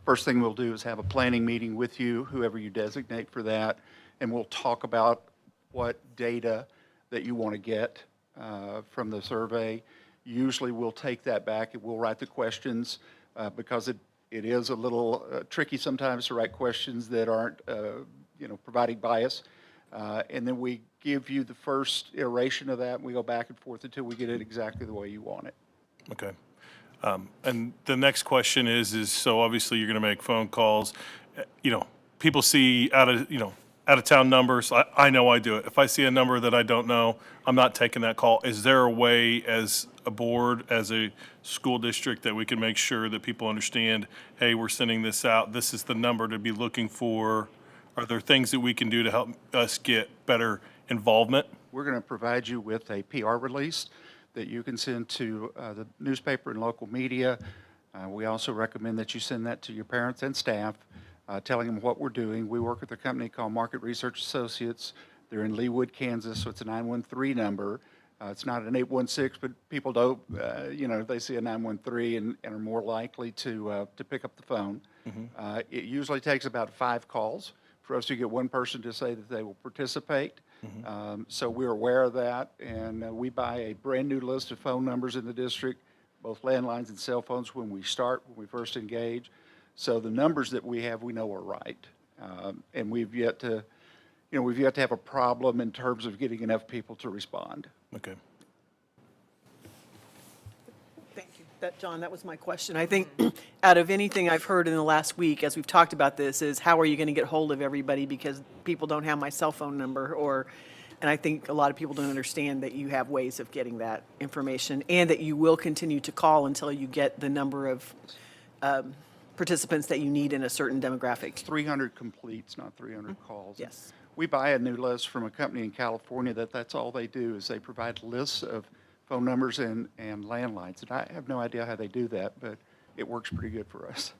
First thing we'll do is have a planning meeting with you, whoever you designate for that, and we'll talk about what data that you want to get from the survey. Usually we'll take that back and we'll write the questions because it is a little tricky sometimes to write questions that aren't, you know, providing bias. And then we give you the first iteration of that, and we go back and forth until we get it exactly the way you want it. Okay. And the next question is so obviously you're going to make phone calls. People see out of town numbers. I know I do it. If I see a number that I don't know, I'm not taking that call. Is there a way as a board, as a school district, that we can make sure that people understand, hey, we're sending this out, this is the number to be looking for? Are there things that we can do to help us get better involvement? We're going to provide you with a PR release that you can send to the newspaper and local media. We also recommend that you send that to your parents and staff, telling them what we're doing. We work with a company called Market Research Associates. They're in Leawood, Kansas, so it's a 913 number. It's not an 816, but people don't, they see a 913 and are more likely to pick up the phone. It usually takes about 5 calls for us to get one person to say that they will participate. So we're aware of that, and we buy a brand-new list of phone numbers in the district, both landlines and cell phones, when we first engage. So the numbers that we have, we know are right. And we've yet to have a problem in terms of getting enough people to respond. Okay. Thank you. John, that was my question. I think out of anything I've heard in the last week, as we've talked about this, is how are you going to get hold of everybody because people don't have my cell phone number and I think a lot of people don't understand that you have ways of getting that information and that you will continue to call until you get the number of participants that you need in a certain demographic. 300 completes, not 300 calls. Yes. We buy a new list from a company in California that's all they do is they provide lists of phone numbers and landlines. And I have no idea how they do that, but it works pretty good for us.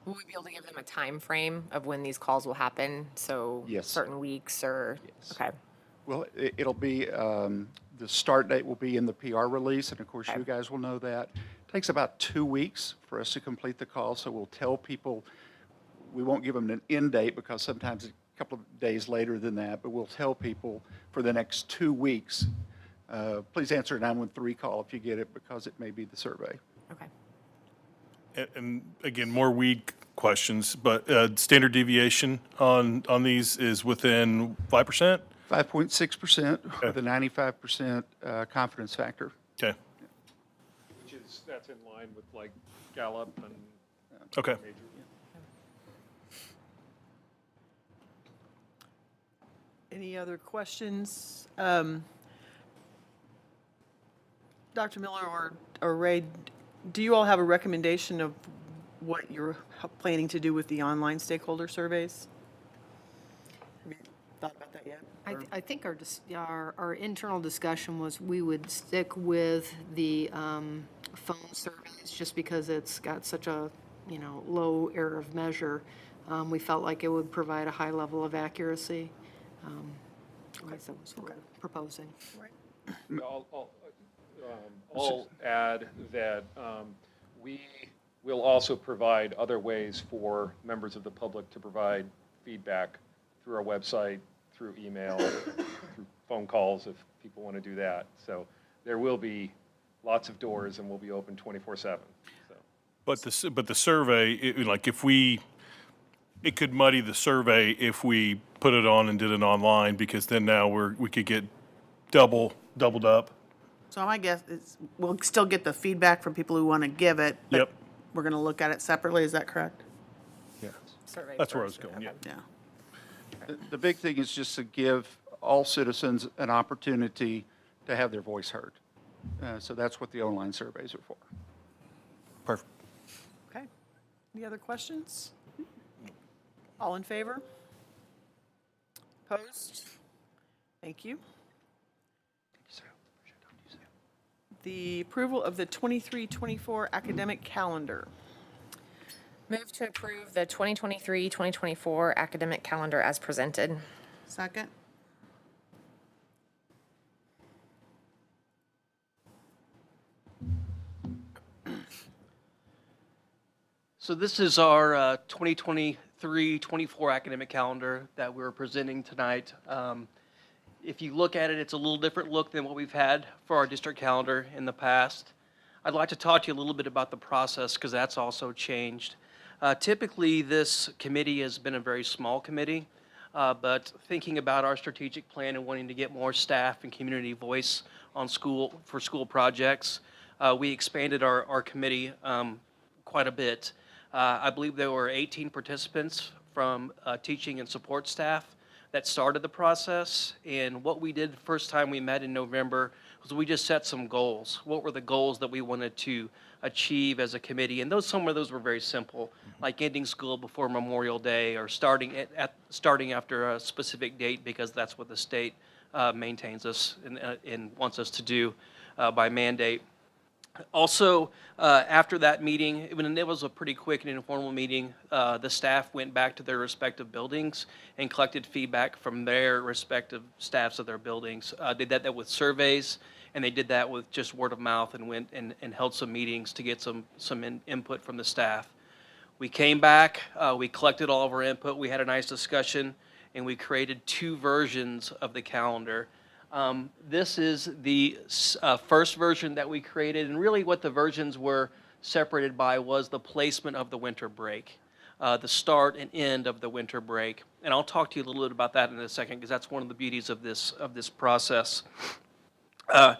Will we be able to give them a time frame of when these calls will happen? So Yes. certain weeks or? Yes. Okay. Well, it'll be, the start date will be in the PR release, and of course you guys will know that. It takes about 2 weeks for us to complete the call, so we'll tell people, we won't give them an end date because sometimes a couple of days later than that, but we'll tell people for the next 2 weeks, please answer a 913 call if you get it because it may be the survey. Okay. And again, more weed questions, but standard deviation on these is within 5%? 5.6% with a 95% confidence factor. Okay. That's in line with like Gallup and. Okay. major. Any other questions? Dr. Miller or Ray, do you all have a recommendation of what you're planning to do with the online stakeholder surveys? Have you thought about that yet? I think our internal discussion was we would stick with the phone surveys just because it's got such a, low error of measure. We felt like it would provide a high level of accuracy. At least that was what we're proposing. I'll add that we will also provide other ways for members of the public to provide feedback through our website, through email, through phone calls if people want to do that. So there will be lots of doors and we'll be open 24/7. But the survey, it could muddy the survey if we put it on and did it online because then now we could get doubled up. So my guess is we'll still get the feedback from people who want to give it. But Yep. We're going to look at it separately. Is that correct? Yeah. Survey That's where I was first. going, yeah. Yeah. The big thing is just to give all citizens an opportunity to have their voice heard. So that's what the online surveys are for. Perfect. Okay. Any other questions? All in favor? Opposed? Thank you. The approval of the 23-24 academic calendar. Move to approve the 2023-2024 academic calendar as presented. Second? So this is our 2023-24 academic calendar that we're presenting tonight. If you look at it, it's a little different look than what we've had for our district calendar in the past. I'd like to talk to you a little bit about the process because that's also changed. Typically, this committee has been a very small committee. but thinking about our strategic plan and wanting to get more staff and community voice on school projects, we expanded our committee quite a bit. I believe there were 18 participants from teaching and support staff that started the process. And what we did the first time we met in November was we just set some goals. What were the goals that we wanted to achieve as a committee? And some of those were very simple, like ending school before Memorial Day or starting after a specific date, because that's what the state maintains us and wants us to do by mandate. Also, after that meeting, it was a pretty quick and informal meeting, the staff went back to their respective buildings and collected feedback from their respective staffs of their buildings. They did that with surveys, and they did that with just word of mouth, and went and held some meetings to get some input from the staff. We came back, we collected all of our input, we had a nice discussion, and we created 2 versions of the calendar. This is the first version that we created, and really what the versions were separated by was the placement of the winter break, the start and end of the winter break. And I'll talk to you a little bit about that in a second, because that's one of the beauties of this process. I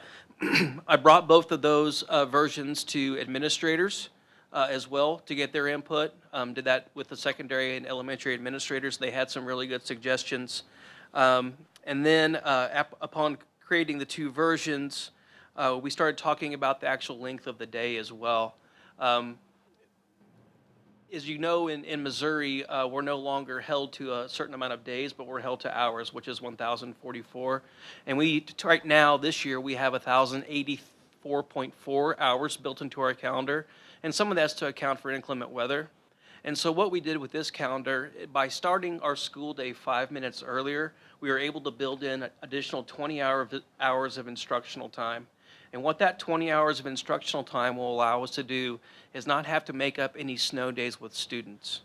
brought both of those versions to administrators as well to get their input. Did that with the secondary and elementary administrators. They had some really good suggestions. And then upon creating the 2 versions, we started talking about the actual length of the day as well. As you know, in Missouri, we're no longer held to a certain amount of days, but we're held to hours, which is 1,044. And right now, this year, we have 1,084.4 hours built into our calendar. And some of that's to account for inclement weather. And so what we did with this calendar, by starting our school day 5 minutes earlier, we were able to build in an additional 20 hours of instructional time. And what that 20 hours of instructional time will allow us to do is not have to make up any snow days with students.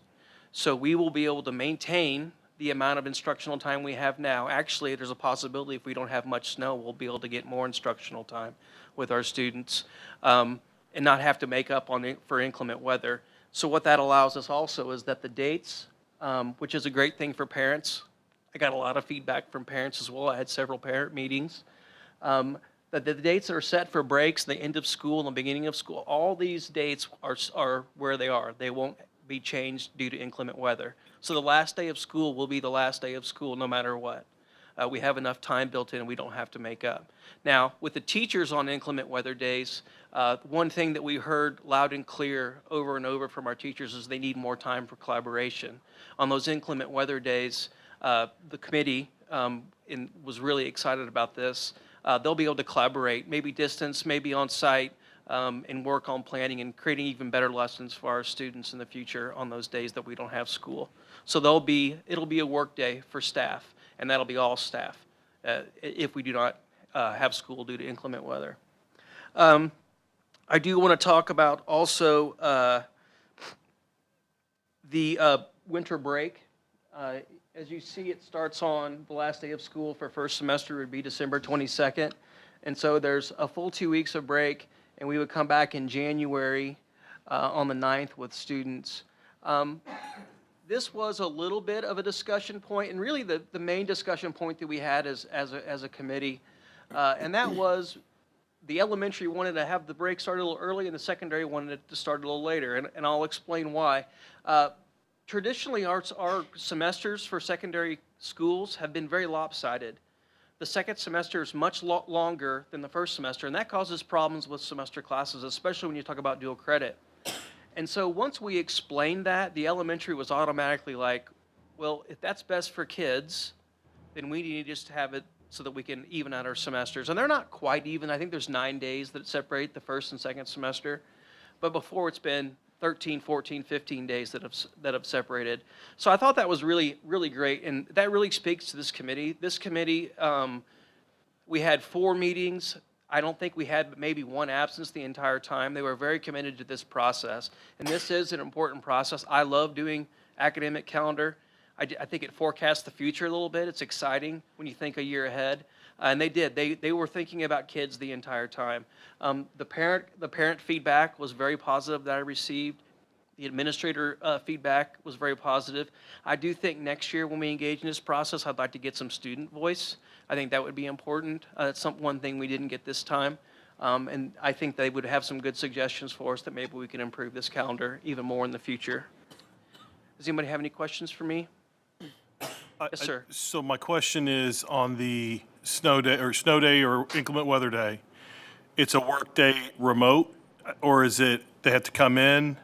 So we will be able to maintain the amount of instructional time we have now. Actually, there's a possibility if we don't have much snow, we'll be able to get more instructional time with our students and not have to make up for inclement weather. So what that allows us also is that the dates, which is a great thing for parents. I got a lot of feedback from parents as well. I had several parent meetings. That the dates that are set for breaks, the end of school and the beginning of school, all these dates are where they are. They won't be changed due to inclement weather. So the last day of school will be the last day of school no matter what. We have enough time built in and we don't have to make up. Now, with the teachers on inclement weather days, one thing that we heard loud and clear over and over from our teachers is they need more time for collaboration. On those inclement weather days, the committee was really excited about this. They'll be able to collaborate, maybe distance, maybe on site, and work on planning and creating even better lessons for our students in the future on those days that we don't have school. So it'll be a work day for staff, and that'll be all staff if we do not have school due to inclement weather. I do want to talk about also the winter break. As you see, it starts on the last day of school for first semester would be December 22nd. And so there's a full 2 weeks of break, and we would come back in January on the 9th with students. This was a little bit of a discussion point, and really the main discussion point that we had as a committee, and that was the elementary wanted to have the break start a little early, and the secondary wanted it to start a little later, and I'll explain why. Traditionally, our semesters for secondary schools have been very lopsided. The second semester is much longer than the first semester, and that causes problems with semester classes, especially when you talk about dual credit. And so once we explained that, the elementary was automatically like, well, if that's best for kids, then we need to just have it so that we can even out our semesters. And they're not quite even. I think there's 9 days that separate the first and second semester. But before it's been 13, 14, 15 days that have separated. So I thought that was really, really great, and that really speaks to this committee. This committee, we had 4 meetings. I don't think we had maybe 1 absence the entire time. They were very committed to this process, and this is an important process. I love doing academic calendar. I think it forecasts the future a little bit. It's exciting when you think a year ahead. And they did. They were thinking about kids the entire time. The parent feedback was very positive that I received. The administrator feedback was very positive. I do think next year when we engage in this process, I'd like to get some student voice. I think that would be important. It's one thing we didn't get this time. And I think they would have some good suggestions for us that maybe we can improve this calendar even more in the future. Does anybody have any questions for me? Yes, sir. So my question is on the snow day or inclement weather day, it's a work day remote, or is it they have to come in?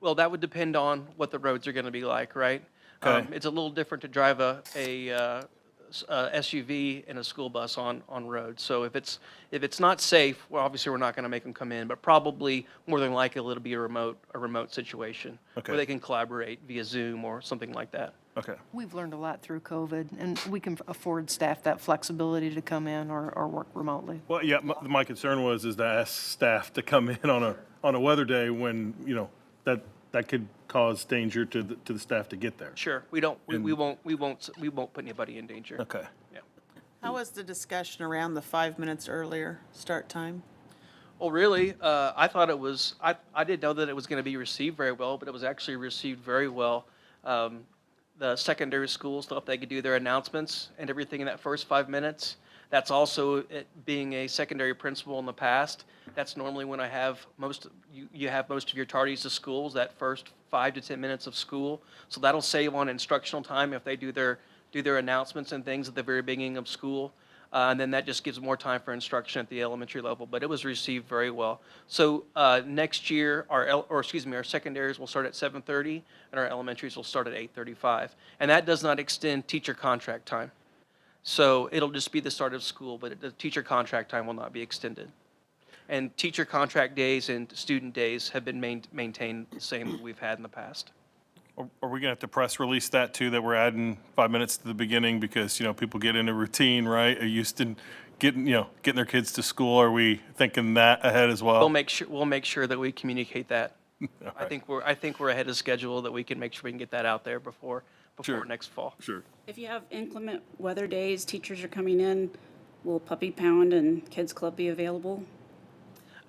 Well, that would depend on what the roads are going to be like, right? Okay. It's a little different to drive a SUV and a school bus on roads. So if it's not safe, well, obviously we're not going to make them come in, but probably more than likely it'll be a remote situation where they can collaborate via Zoom or something like that. Okay. We've learned a lot through COVID, and we can afford staff that flexibility to come in or work remotely. Well, yeah, my concern was to ask staff to come in on a weather day when, you know, that could cause danger to the staff to get there. Sure, we won't put anybody in danger. Okay. Yeah. How was the discussion around the 5 minutes earlier start time? Well, really, I thought it was, I didn't know that it was going to be received very well, but it was actually received very well. The secondary schools thought they could do their announcements and everything in that first 5 minutes. That's also it being a secondary principal in the past. That's normally when I have you have most of your tardies to schools, that first 5 to 10 minutes of school. So that'll save on instructional time if they do their announcements and things at the very beginning of school. And then that just gives more time for instruction at the elementary level, but it was received very well. So next year, our secondaries will start at 7:30 and our elementaries will start at 8:35. And that does not extend teacher contract time. So it'll just be the start of school, but the teacher contract time will not be extended. And teacher contract days and student days have been maintained the same that we've had in the past. Are we gonna have to press release that too, that we're adding 5 minutes to the beginning because, you know, people get in a routine, right? Are used to getting their kids to school. Are we thinking that ahead as well? We'll make sure that we communicate that. Right. I think we're ahead of schedule, that we can make sure we can get that out there before Sure. next fall. Sure. If you have inclement weather days, teachers are coming in, will Puppy Pound and Kids Club be available?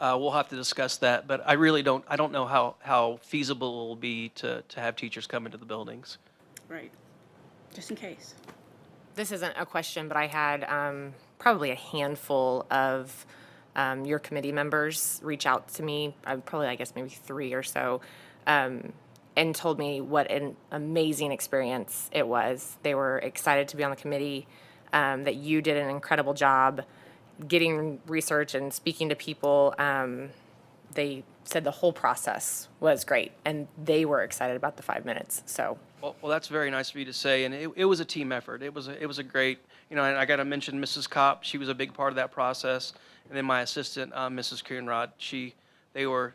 We'll have to discuss that, but I don't know how feasible it will be to have teachers come into the buildings. Right, just in case. This isn't a question, but I had probably a handful of your committee members reach out to me, probably, I guess, maybe 3 or so, and told me what an amazing experience it was. They were excited to be on the committee, that you did an incredible job getting research and speaking to people. They said the whole process was great, and they were excited about the 5 minutes. So, well, that's very nice of you to say, and it was a team effort. It was a great, and I got to mention Mrs. Kopp. She was a big part of that process, and then my assistant, Mrs. Kearney, they were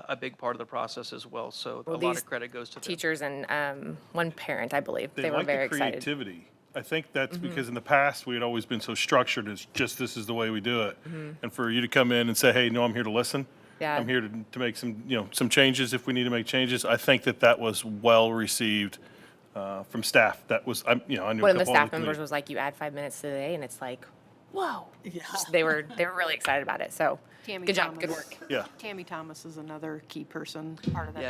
a big part of the process as well. So a lot of credit goes to them. Teachers and one parent, I believe, they were like very the excited. creativity. I think that's because in the past, we had always been so structured as just this is the way we do it. And for you to come in and say, hey, no, I'm here to listen. Yeah. I'm here to make some changes if we need to make changes. I think that was well received from staff. That was, I knew a couple One of the staff other members committee- was like, you add 5 minutes to the day, and it's like, whoa. Yeah. They were really excited about it. So, Tammy good job, Thomas. good work. Yeah. Tammy Thomas is another key person, part of that.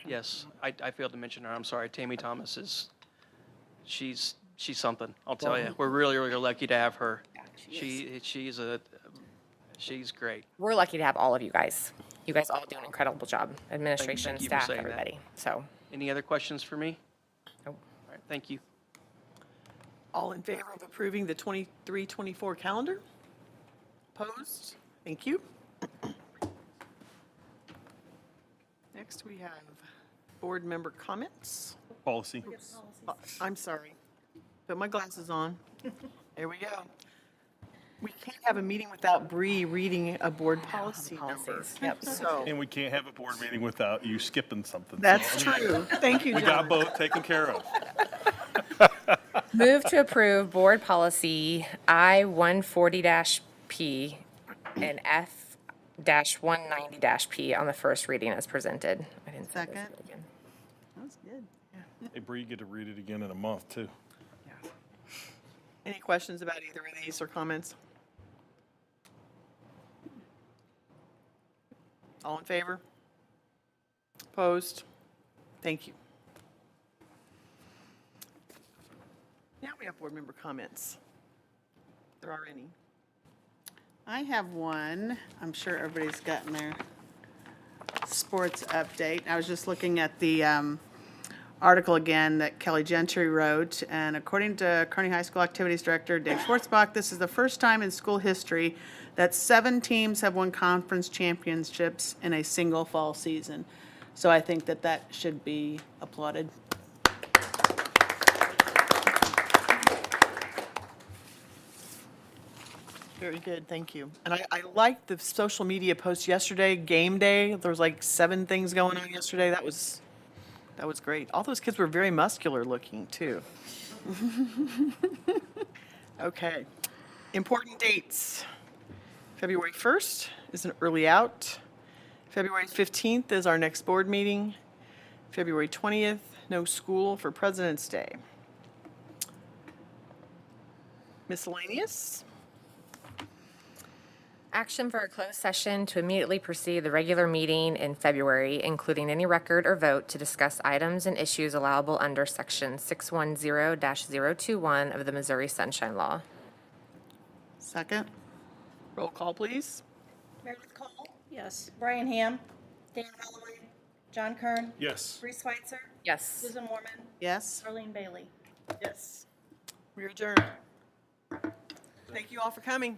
Yes. I failed to mention her. I'm sorry. Tammy Thomas she's something. I'll tell you. We're really lucky to have her. She's great. We're lucky to have all of you guys. You guys all do an incredible job. Administration, Thank you for staff, saying that. everybody. So, Any other questions for me? Nope. All right. Thank you. All in favor of approving the 23-24 calendar? Opposed? Thank you. Next, we have board member comments. Policy. I'm sorry. Put my glasses on. There we go. We can't have a meeting without Bree reading a board policy number. Yep, so. And we can't have a board meeting without you skipping something. That's true. Thank you, We got John. both taken care of. move to approve board policy I-140-P and F-190-P on the first reading as presented. I didn't say this Second. again. That was good. Hey, Bree, you get to read it again in a month, too. Any questions about either of these or comments? All in favor? Opposed? Thank you. Now we have board member comments. If there are any. I have one. I'm sure everybody's gotten their sports update. I was just looking at the article again that Kelly Gentry wrote, and according to Kearney High School Activities Director Dave Schwartzbach, this is the first time in school history that 7 teams have won conference championships in a single fall season. So I think that that should be applauded. Very good, thank you. And I liked the social media post yesterday, game day. There was like 7 things going on yesterday. That was great. All those kids were very muscular looking too. Okay. Important dates. February 1st is an early out. February 15th is our next board meeting. February 20th, no school for President's Day. Miscellaneous. Action for a closed session to immediately precede the regular meeting in February, including any record or vote to discuss items and issues allowable under Section 610-021 of the Missouri Sunshine Law. Second. Roll call, please. Meredith Cole, Yes. Brian Ham, Dan Holloway, John Kern, Yes. Bree Switzer, Yes. Susan Mormon, Yes. Arlene Bailey. Yes. We're adjourned. Thank you all for coming.